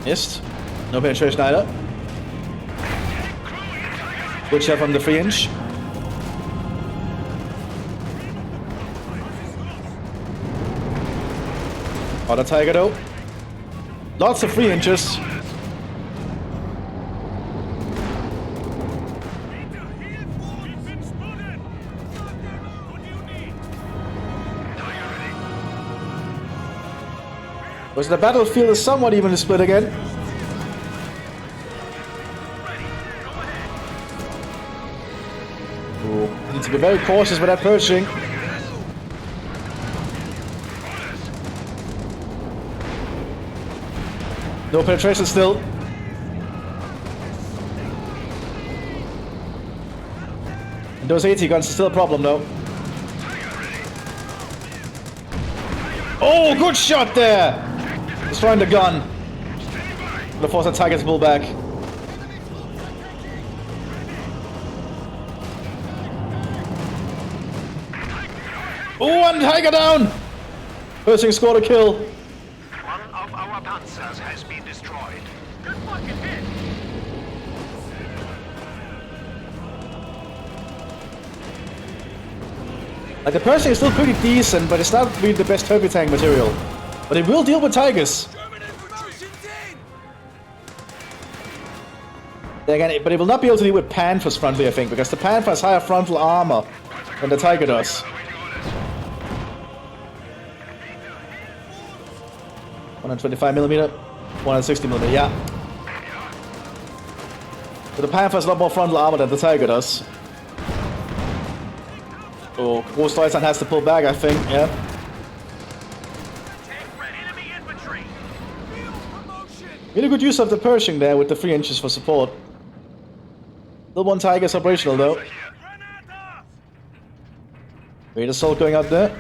Missed. No penetration either. Good shot from the 3-inch. Other Tiger though. Lots of 3-inches. Because the battlefield is somewhat evenly split again. Ooh, need to be very cautious with that Pershing. No penetration still. And those 80 guns are still a problem though. Oh, good shot there! Destroying the gun. Gonna force the Tiger to pull back. Oh, one Tiger down! Pershing scored a kill. One of our panzers has been destroyed. Good fucking hit. Like the Pershing is still pretty decent, but it's not really the best heavy tank material. But it will deal with Tigers. Again, but it will not be able to deal with Panthers frontally, I think, because the Panther has higher frontal armor than the Tiger does. 125mm, 160mm, yeah. But the Panther has a lot more frontal armor than the Tiger does. Oh, Großdeutschland has to pull back, I think, yeah. Enemy infantry. Really good use of the Pershing there with the 3-inches for support. Still one Tiger is operational though. Great assault going out there.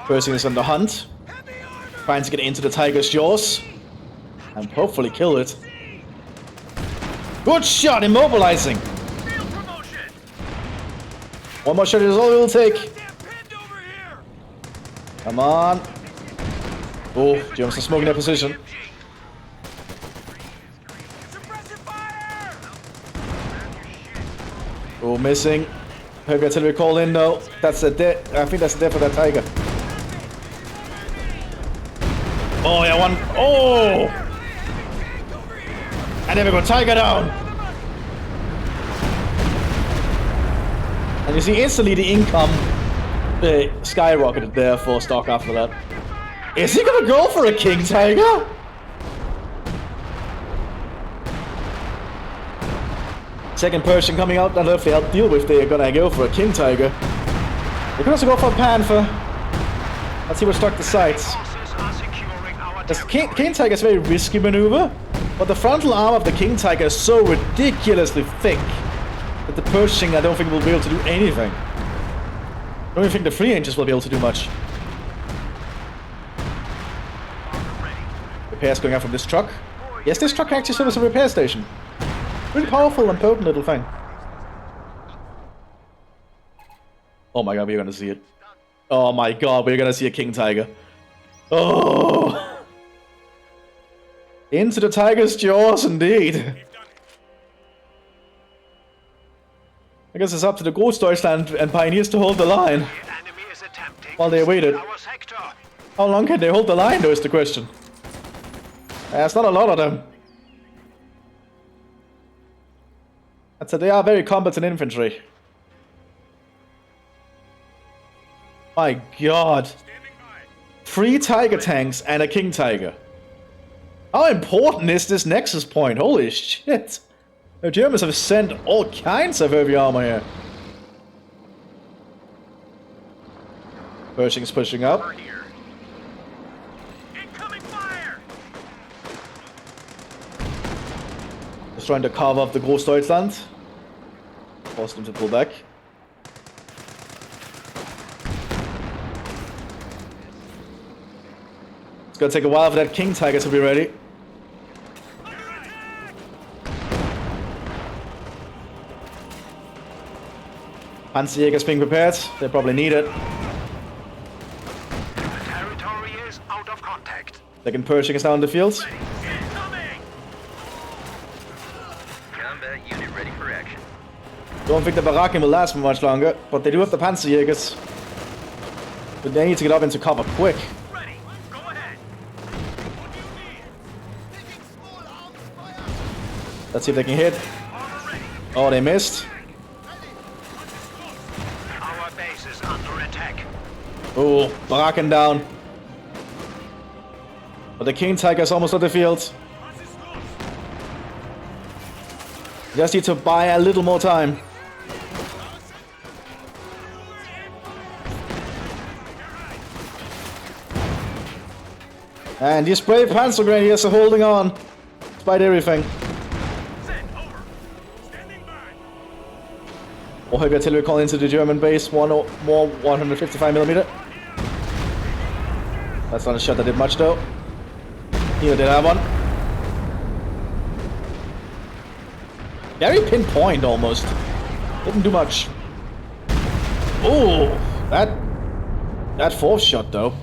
Pershing is on the hunt. Trying to get into the Tiger's jaws. And hopefully kill it. Good shot, immobilizing. One more shot is all it will take. Come on. Oh, Germans are smoking their position. Oh, missing. Heavy artillery call in though. That's a dead. I think that's a death for that Tiger. Oh, yeah, one. Oh! And there we go, Tiger down. And you see instantly the income skyrocketed there for stock after that. Is he gonna go for a King Tiger? Second Persian coming out, that'll hopefully help deal with. They're gonna go for a King Tiger. They could also go for a Panther. Let's see what struck the sights. The King Tiger is a very risky maneuver, but the frontal arm of the King Tiger is so ridiculously thick that the Pershing, I don't think, will be able to do anything. I don't even think the free angels will be able to do much. Repairs going out from this truck. Yes, this truck actually serves as a repair station. Really powerful and potent little thing. Oh my god, we're gonna see it. Oh my god, we're gonna see a King Tiger. Oh! Into the tiger's jaws, indeed. I guess it's up to the Ghost Deutschland and Pioneers to hold the line. While they waited. How long can they hold the line, though, is the question. There's not a lot of them. I'd say they are very competent infantry. My god. 3 Tiger tanks and a King Tiger. How important is this Nexus point? Holy shit. The Germans have sent all kinds of heavy armor here. Pershing's pushing up. Incoming fire! Just trying to carve up the Groß Deutschland. Force them to pull back. It's gonna take a while for that King Tiger to be ready. Panzerjäger's being prepared. They probably need it. The territory is out of contact. Second Pershing is now in the field. Incoming! Combat unit ready for action. Don't think the Barakken will last for much longer, but they do have the Panzerjägers. But they need to get up into cover quick. Ready! Go ahead! Let's see if they can hit. Oh, they missed. Our base is under attack. Oh, Barakken down. But the King Tiger is almost on the field. Just need to buy a little more time. And these brave Panzer Grenadiers are holding on, despite everything. Or heavy artillery calling into the German base, one more 155mm. That's not a shot that did much though. Neither did that one. Very pinpoint almost. Didn't do much. Oh, that fourth shot though.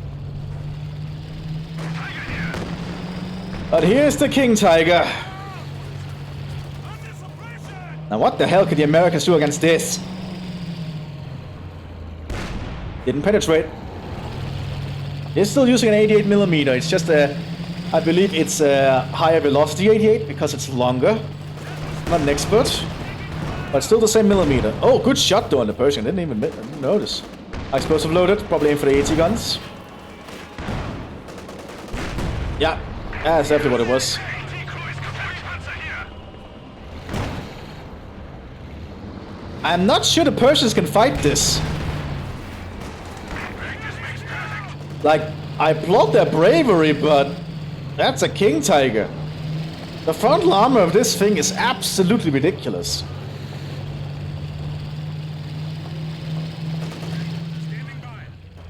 But here's the King Tiger. Now what the hell could the Americans do against this? Didn't penetrate. They're still using an 88mm. It's just a, I believe it's a higher velocity 88 because it's longer. Not an expert, but still the same millimeter. Oh, good shot though on the Pershing. Didn't even notice. Explosive loaded, probably aim for the 80 guns. Yeah, that's definitely what it was. I'm not sure the Persians can fight this. Like, I applaud their bravery, but that's a King Tiger. The frontal armor of this thing is absolutely ridiculous.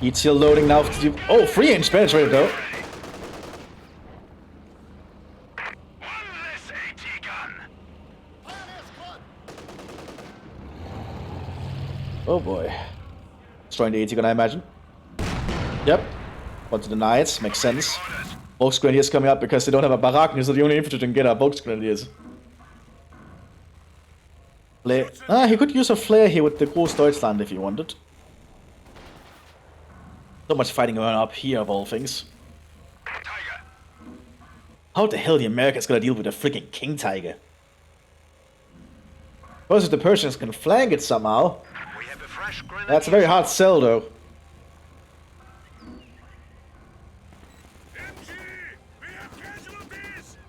Heat shield loading now. Oh, 3-inch penetrated though. Oh boy. Destroying the 80 gun, I imagine. Yep. Want to deny it, makes sense. Volksgrenadiers coming up because they don't have a Barakken, so the only infantry can get are Volksgrenadiers. Flare. Ah, he could use a flare here with the Groß Deutschland if he wanted. So much fighting going up here of all things. How the hell the Americans gonna deal with a freaking King Tiger? Suppose if the Persians can flank it somehow. That's a very hard sell though.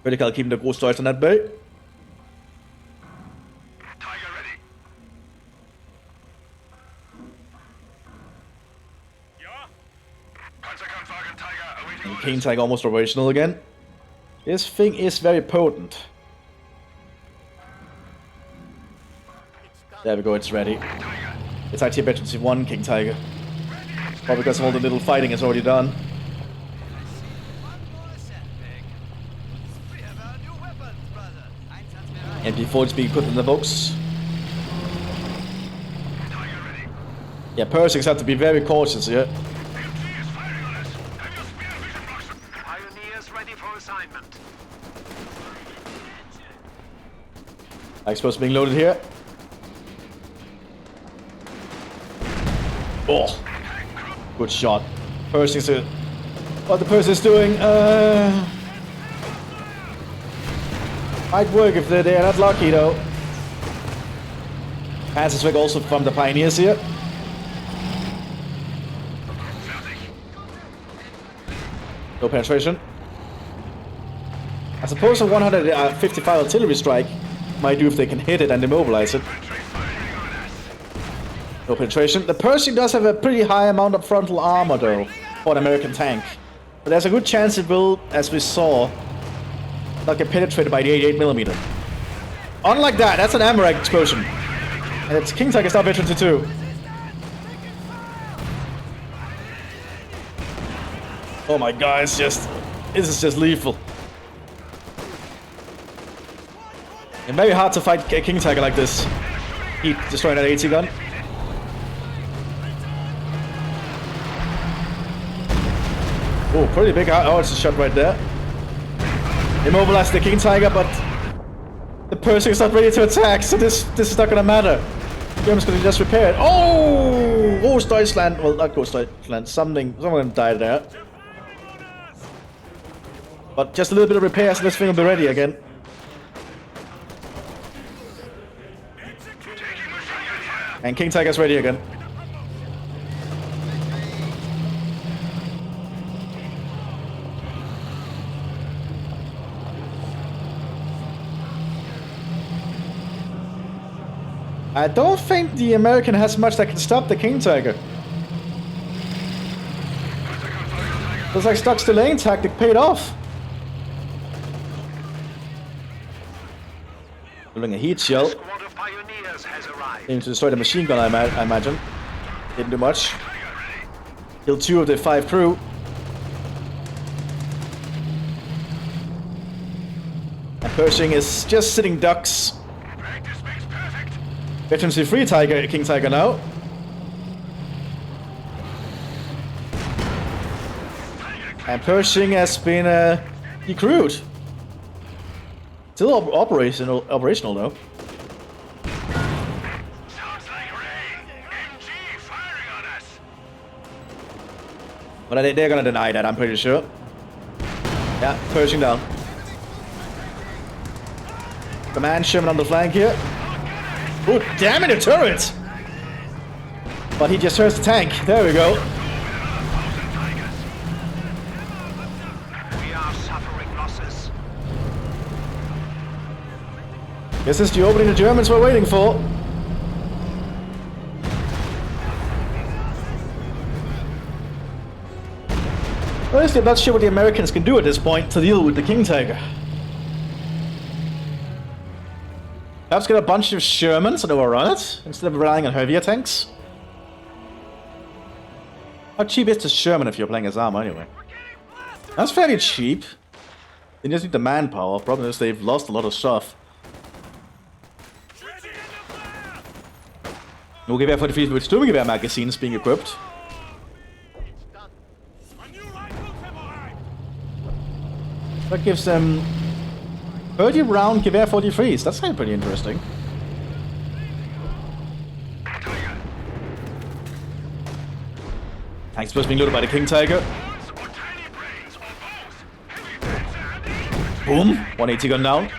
Critical keeping the Groß Deutschland at bay. King Tiger almost operational again. This thing is very potent. There we go, it's ready. It's actually better to 1 King Tiger. Probably because all the little fighting is already done. MP4 is being put in the box. Yeah, Pershings have to be very cautious here. Pioneers ready for assignment. Explosives being loaded here. Oh, good shot. Pershings are... What the Pershings is doing, might work if they're not lucky though. Passes work also from the Pioneers here. No penetration. I suppose a 155 artillery strike might do if they can hit it and immobilize it. No penetration. The Pershing does have a pretty high amount of frontal armor though, for an American tank. But there's a good chance it will, as we saw, not get penetrated by the 88mm. Unlike that, that's an ammo explosion. And it's King Tiger Star Veteran 2. Oh my god, it's just... This is just lethal. It's very hard to fight a King Tiger like this. He destroyed that AT gun. Oh, pretty big. Oh, it's a shot right there. Immobilize the King Tiger, but the Pershing is not ready to attack, so this is not gonna matter. Germans gonna just repair it. Oh, Ostdeutschland. Well, not Ostdeutschland. Someone died there. But just a little bit of repairs, and this thing will be ready again. And King Tiger's ready again. I don't think the American has much that can stop the King Tiger. Looks like Stock's delaying tactic paid off. Building a heat shell. Aiming to destroy the machine gun, I imagine. Didn't do much. Killed 2 of the 5 crew. And Pershing is just sitting ducks. Veterans free Tiger, King Tiger now. And Pershing has been decrewed. Still operational though. But they're gonna deny that, I'm pretty sure. Yeah, Pershing down. Command Sherman on the flank here. Oh, damn it, a turret! But he just hurts the tank. There we go. We are suffering losses. This is the opening the Germans were waiting for. Honestly, I'm not sure what the Americans can do at this point to deal with the King Tiger. Perhaps get a bunch of Shermans and overrun it, instead of relying on heavier tanks. How cheap is the Sherman if you're playing as armor anyway? That's fairly cheap. They just need the manpower. Problem is they've lost a lot of stuff. No Gewehr 43 with Sturmgewehr magazines being equipped. That gives them 30 round Gewehr 43s. That's kind of pretty interesting. Tanks first being loaded by the King Tiger. Boom! 180 gun down.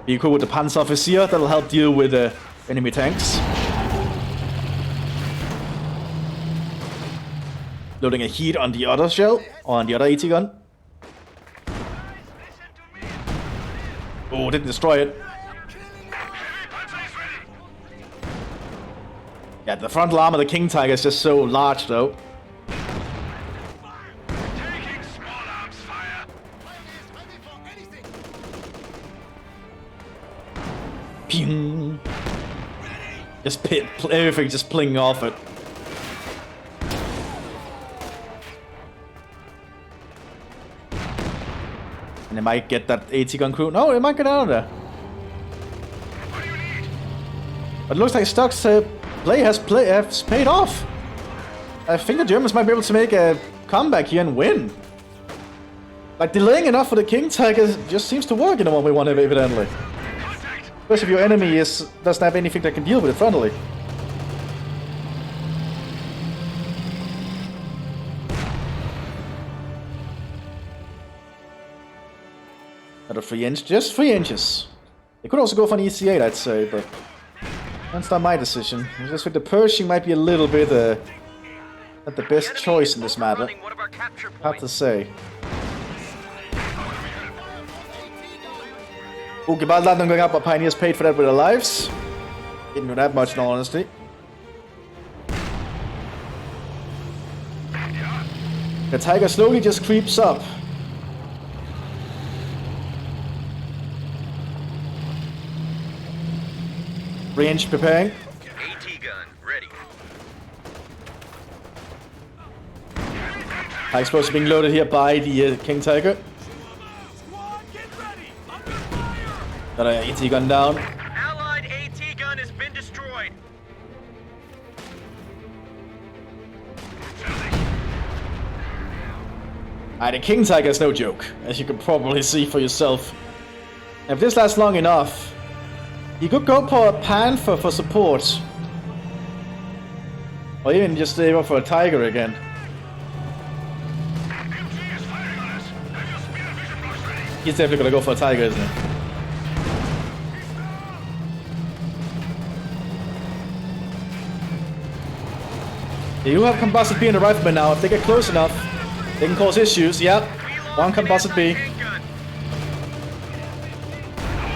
Be cool with the Panzeroffizier. That'll help deal with enemy tanks. Loading a heat on the other shell, or on the other AT gun. Oh, didn't destroy it. Yeah, the frontal arm of the King Tiger is just so large, though. Pew. Just everything just plinging off it. And they might get that AT gun crew. No, it might get out of there. But it looks like Stock's play has paid off. I think the Germans might be able to make a comeback here and win. Like, delaying enough for the King Tiger just seems to work in the 1v1 evidently. Especially if your enemy doesn't have anything that can deal with it frontally. Another 3 inch, just 3 inches. They could also go for an EC8, I'd say, but that's not my decision. I just think the Pershing might be a little bit not the best choice in this matter. Hard to say. Okay, but not going up, but Pioneers paid for that with their lives. Didn't know that much in all honesty. The Tiger slowly just creeps up. Range preparing. AT gun ready. High explosive being loaded here by the King Tiger. Got an AT gun down. Allied AT gun has been destroyed. The King Tiger is no joke, as you can probably see for yourself. If this lasts long enough, you could go for a Panther for support. Or even just stay up for a Tiger again. He's definitely gonna go for a Tiger, isn't he? They do have Composite B in the rifleman now. If they get close enough, they can cause issues. Yep. One Composite B.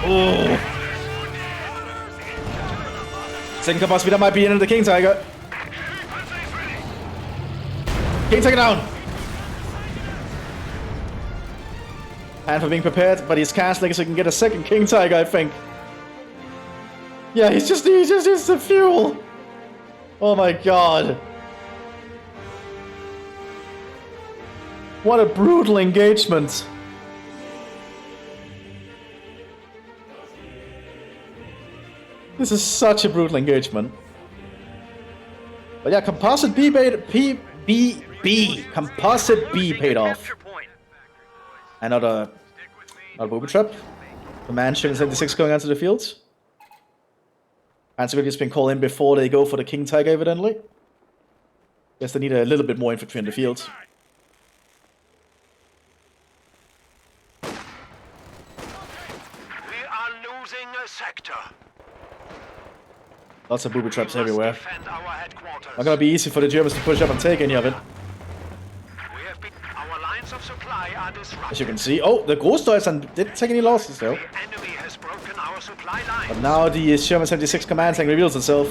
Oh. Second Composite B, that might be into the King Tiger. King Tiger down. Panther being prepared, but he's canceling so he can get a second King Tiger, I think. Yeah, he just needs the fuel. Oh my god. What a brutal engagement. This is such a brutal engagement. But yeah, Composite B Composite B paid off. Another booby trap. The Mansion 76 going onto the fields. And civilians been called in before they go for the King Tiger, evidently. Guess they need a little bit more infantry in the field. Sector. Lots of booby traps everywhere. Not gonna be easy for the Germans to push up and take any of it. Our lines of supply are disrupted. As you can see, oh, the Großdeutschland didn't take any losses though. The enemy has broken our supply lines. But now the Sherman 76 command tank reveals itself.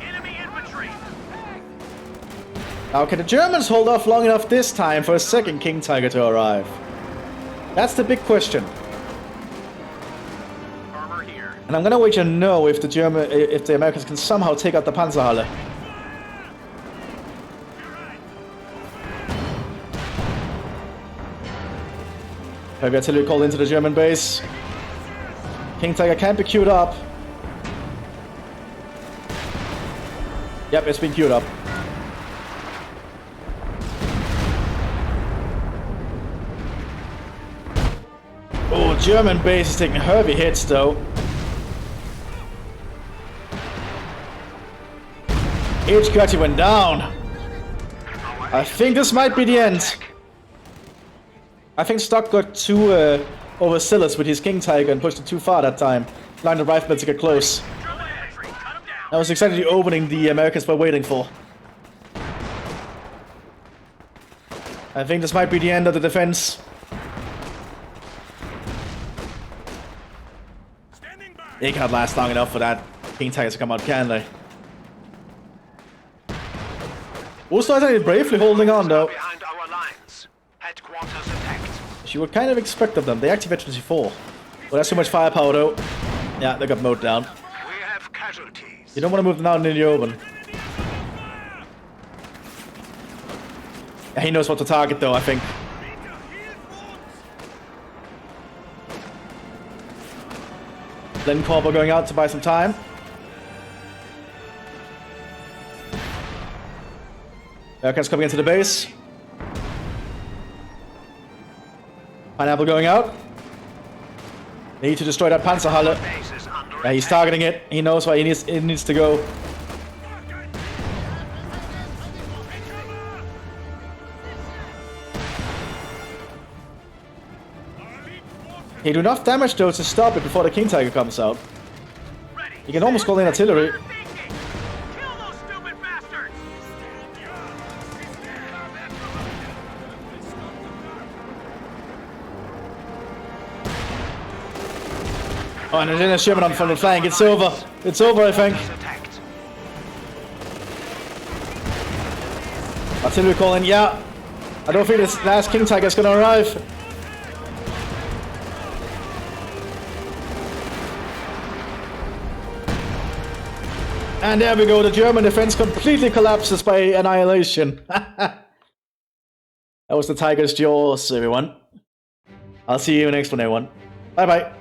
Enemy infantry. Now, can the Germans hold off long enough this time for a second King Tiger to arrive? That's the big question. And I'm gonna wager no if the Americans can somehow take out the Panzerhalle. Heavy artillery called into the German base. King Tiger can't be queued up. Yep, it's been queued up. Oh, German base is taking heavy hits though. HQ actually went down. I think this might be the end. I think Stock got too overzealous with his King Tiger and pushed it too far that time. Allowing the riflemen to get close. That was exactly the opening the Americans were waiting for. I think this might be the end of the defense. They can't last long enough for that King Tiger to come out, can they? Also, I think bravely holding on though. Behind our lines. Headquarters attacked. You would kind of expect of them. They activated 24. Well, that's too much firepower though. Yeah, they got mowed down. We have casualties. You don't want to move them out in the open. Yeah, he knows what to target though, I think. Then Corporal going out to buy some time. Americans coming into the base. Pineapple going out. They need to destroy that Panzerhalle. Base is under Yeah, he's targeting it. He knows where he needs to go. He do enough damage though to stop it before the King Tiger comes out. He can almost call in artillery. Kill those stupid bastards! Oh, and then a Sherman on front flank. It's over. It's over, I think. attacked. Artillery calling, yeah. I don't think this last King Tiger is gonna arrive. And there we go, the German defense completely collapses by annihilation. That was the Tiger's Jaws, everyone. I'll see you next one, everyone. Bye bye.